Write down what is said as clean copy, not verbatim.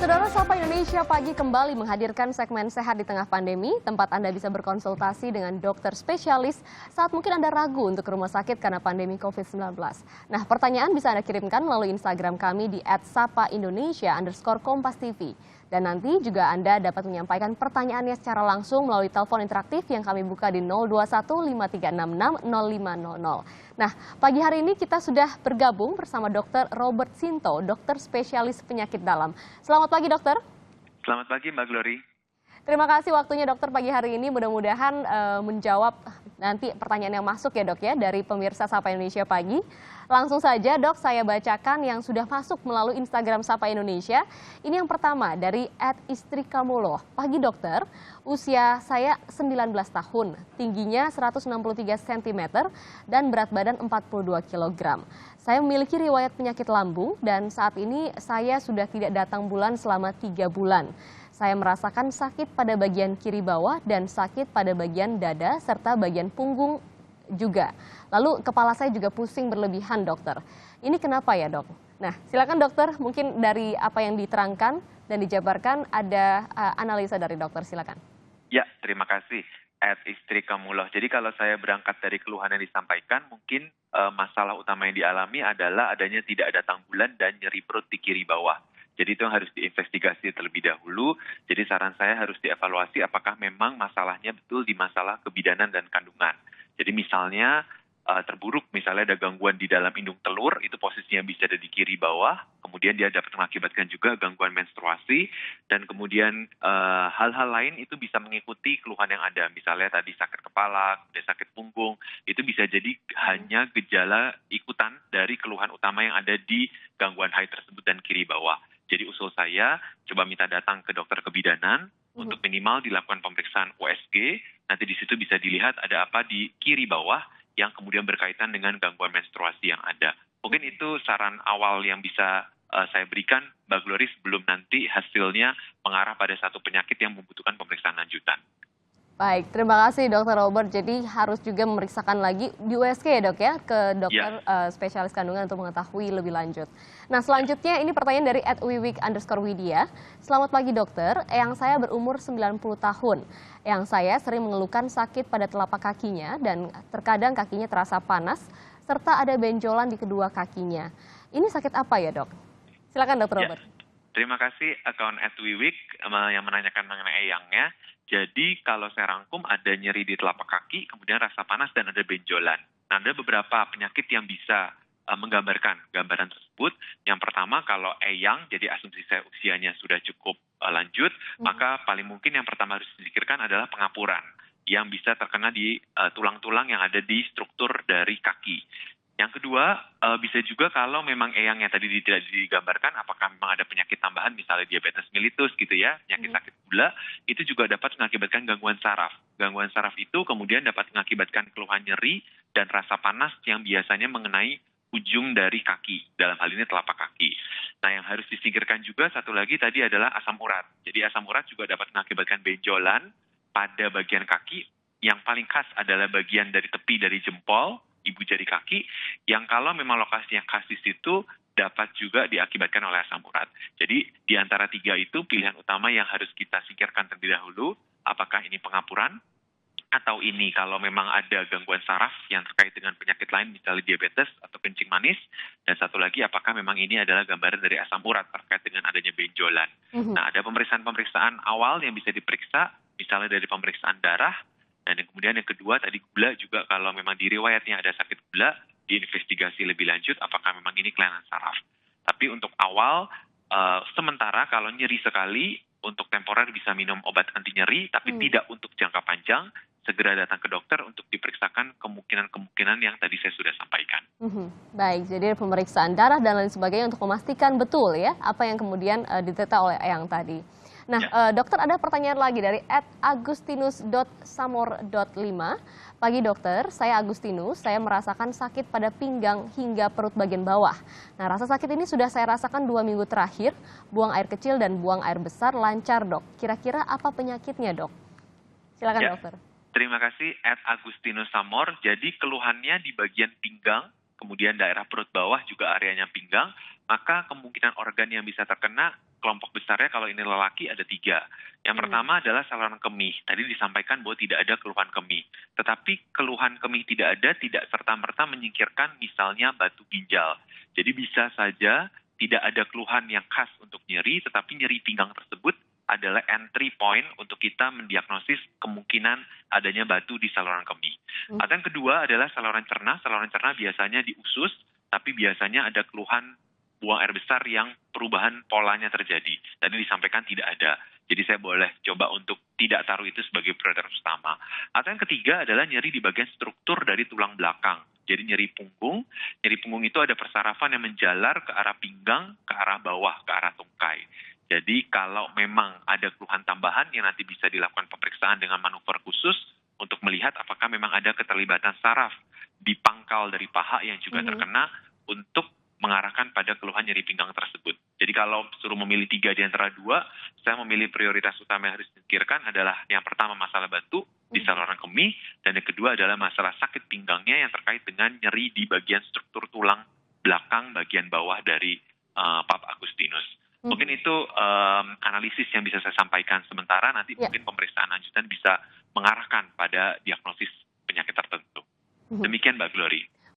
Saudara Sapa Indonesia Pagi kembali menghadirkan segmen Sehat di Tengah Pandemi, tempat Anda bisa berkonsultasi dengan dokter spesialis saat mungkin Anda ragu untuk ke rumah sakit karena pandemi COVID-19. Nah, pertanyaan bisa Anda kirimkan melalui Instagram kami di @sapaindonesia_kompas.tv. Dan nanti juga Anda dapat menyampaikan pertanyaannya secara langsung melalui telepon interaktif yang kami buka di 02153660500. Nah, pagi hari ini kita sudah bergabung bersama Dr. Robert Sinto, dokter spesialis penyakit dalam. Selamat pagi, dokter. Selamat pagi, Mbak Glory. Terima kasih waktunya, dokter, pagi hari ini. Mudah-mudahan menjawab nanti pertanyaan yang masuk ya, dok, ya, dari pemirsa Sapa Indonesia Pagi. Langsung saja, dok, saya bacakan yang sudah masuk melalui Instagram Sapa Indonesia. Ini yang pertama dari @istrikamuloh. Pagi, dokter. Usia saya 19 tahun, tingginya 163 cm, dan berat badan 42 kg. Saya memiliki riwayat penyakit lambung dan saat ini saya sudah tidak datang bulan selama 3 bulan. Saya merasakan sakit pada bagian kiri bawah dan sakit pada bagian dada serta bagian punggung juga. Lalu kepala saya juga pusing berlebihan, dokter. Ini kenapa ya, dok? Nah, silakan dokter, mungkin dari apa yang diterangkan dan dijabarkan ada analisa dari dokter, silakan. Ya, terima kasih. @istrikamuloh. Jadi kalau saya berangkat dari keluhan yang disampaikan, mungkin masalah utama yang dialami adalah adanya tidak datang bulan dan nyeri perut di kiri bawah. Jadi itu yang harus diinvestigasi terlebih dahulu. Jadi saran saya harus dievaluasi apakah memang masalahnya betul di masalah kebidanan dan kandungan. Jadi misalnya terburuk, misalnya ada gangguan di dalam indung telur, itu posisinya bisa ada di kiri bawah, kemudian dia dapat mengakibatkan juga gangguan menstruasi, dan kemudian hal-hal lain itu bisa mengikuti keluhan yang ada. Misalnya tadi sakit kepala, kemudian sakit punggung, itu bisa jadi hanya gejala ikutan dari keluhan utama yang ada di gangguan haid tersebut dan kiri bawah. Jadi usul saya, coba minta datang ke dokter kebidanan untuk minimal dilakukan pemeriksaan USG, nanti di situ bisa dilihat ada apa di kiri bawah yang kemudian berkaitan dengan gangguan menstruasi yang ada. Mungkin itu saran awal yang bisa saya berikan, Mbak Glory, sebelum nanti hasilnya mengarah pada satu penyakit yang membutuhkan pemeriksaan lanjutan. Baik, terima kasih Dr. Robert. Jadi harus juga memeriksakan lagi di USG ya, dok, ya, ke dokter spesialis kandungan untuk mengetahui lebih lanjut. Nah, selanjutnya ini pertanyaan dari @wiwik_widya. Selamat pagi, dokter. Eyang saya berumur 90 tahun. Eyang saya sering mengeluhkan sakit pada telapak kakinya dan terkadang kakinya terasa panas serta ada benjolan di kedua kakinya. Ini sakit apa ya, dok? Silakan, Dr. Robert. Terima kasih akun @wiwik yang menanyakan mengenai eyangnya. Jadi kalau saya rangkum ada nyeri di telapak kaki, kemudian rasa panas dan ada benjolan. Nah, ada beberapa penyakit yang bisa menggambarkan gambaran tersebut. Yang pertama, kalau eyang, jadi asumsi saya usianya sudah cukup lanjut, maka paling mungkin yang pertama harus dipikirkan adalah pengapuran yang bisa terkena di tulang-tulang yang ada di struktur dari kaki. Yang kedua, bisa juga kalau memang eyang yang tadi tidak digambarkan, apakah memang ada penyakit tambahan, misalnya diabetes mellitus gitu ya, penyakit sakit gula, itu juga dapat mengakibatkan gangguan saraf. Gangguan saraf itu kemudian dapat mengakibatkan keluhan nyeri dan rasa panas yang biasanya mengenai ujung dari kaki, dalam hal ini telapak kaki. Nah, yang harus disingkirkan juga satu lagi tadi adalah asam urat. Jadi asam urat juga dapat mengakibatkan benjolan pada bagian kaki, yang paling khas adalah bagian dari tepi dari jempol, ibu jari kaki, yang kalau memang lokasinya khas di situ dapat juga diakibatkan oleh asam urat. Jadi di antara tiga itu pilihan utama yang harus kita singkirkan terlebih dahulu, apakah ini pengapuran, atau ini kalau memang ada gangguan saraf yang terkait dengan penyakit lain, misalnya diabetes atau kencing manis, dan satu lagi apakah memang ini adalah gambaran dari asam urat terkait dengan adanya benjolan. Nah, ada pemeriksaan-pemeriksaan awal yang bisa diperiksa, misalnya dari pemeriksaan darah, dan kemudian yang kedua tadi gula juga, kalau memang di riwayatnya ada sakit gula, diinvestigasi lebih lanjut apakah memang ini kelainan saraf. Tapi untuk awal, sementara kalau nyeri sekali, untuk temporer bisa minum obat anti nyeri, tapi tidak untuk jangka panjang, segera datang ke dokter untuk diperiksakan kemungkinan-kemungkinan yang tadi saya sudah sampaikan. Baik, jadi pemeriksaan darah dan lain sebagainya untuk memastikan betul ya apa yang kemudian diderita oleh eyang tadi. Nah, dokter, ada pertanyaan lagi dari @agustinus.samor.5. Pagi dokter, saya Agustinus, saya merasakan sakit pada pinggang hingga perut bagian bawah. Nah, rasa sakit ini sudah saya rasakan 2 minggu terakhir, buang air kecil dan buang air besar lancar, dok. Kira-kira apa penyakitnya, dok? Silakan, dokter. Terima kasih @agustinus samor. Jadi keluhannya di bagian pinggang, kemudian daerah perut bawah juga areanya pinggang, maka kemungkinan organ yang bisa terkena kelompok besarnya kalau ini lelaki ada 3. Yang pertama adalah saluran kemih. Tadi disampaikan bahwa tidak ada keluhan kemih. Tetapi keluhan kemih tidak ada, tidak serta-merta menyingkirkan misalnya batu ginjal. Jadi bisa saja tidak ada keluhan yang khas untuk nyeri, tetapi nyeri pinggang tersebut adalah entry point untuk kita mendiagnosis kemungkinan adanya batu di saluran kemih. Atau yang kedua adalah saluran cerna. Saluran cerna biasanya di usus, tapi biasanya ada keluhan buang air besar yang perubahan polanya terjadi. Tadi disampaikan tidak ada. Jadi saya boleh coba untuk tidak taruh itu sebagai prioritas utama. Atau yang ketiga adalah nyeri di bagian struktur dari tulang belakang. Jadi nyeri punggung. Nyeri punggung itu ada persarafan yang menjalar ke arah pinggang, ke arah bawah, ke arah tungkai. Jadi kalau memang ada keluhan tambahan yang nanti bisa dilakukan pemeriksaan dengan manuver khusus untuk melihat apakah memang ada keterlibatan saraf di pangkal dari paha yang juga terkena untuk mengarahkan pada keluhan nyeri pinggang tersebut. Jadi kalau suruh memilih 3 di antara 2, saya memilih prioritas utama yang harus disingkirkan adalah yang pertama masalah batu di saluran kemih, dan yang kedua adalah masalah sakit pinggangnya yang terkait dengan nyeri di bagian struktur tulang belakang bagian bawah dari Pak Agustinus. Mungkin itu analisis yang bisa saya sampaikan sementara, nanti mungkin pemeriksaan lanjutan bisa mengarahkan pada diagnosis penyakit tertentu. Demikian Mbak Glory.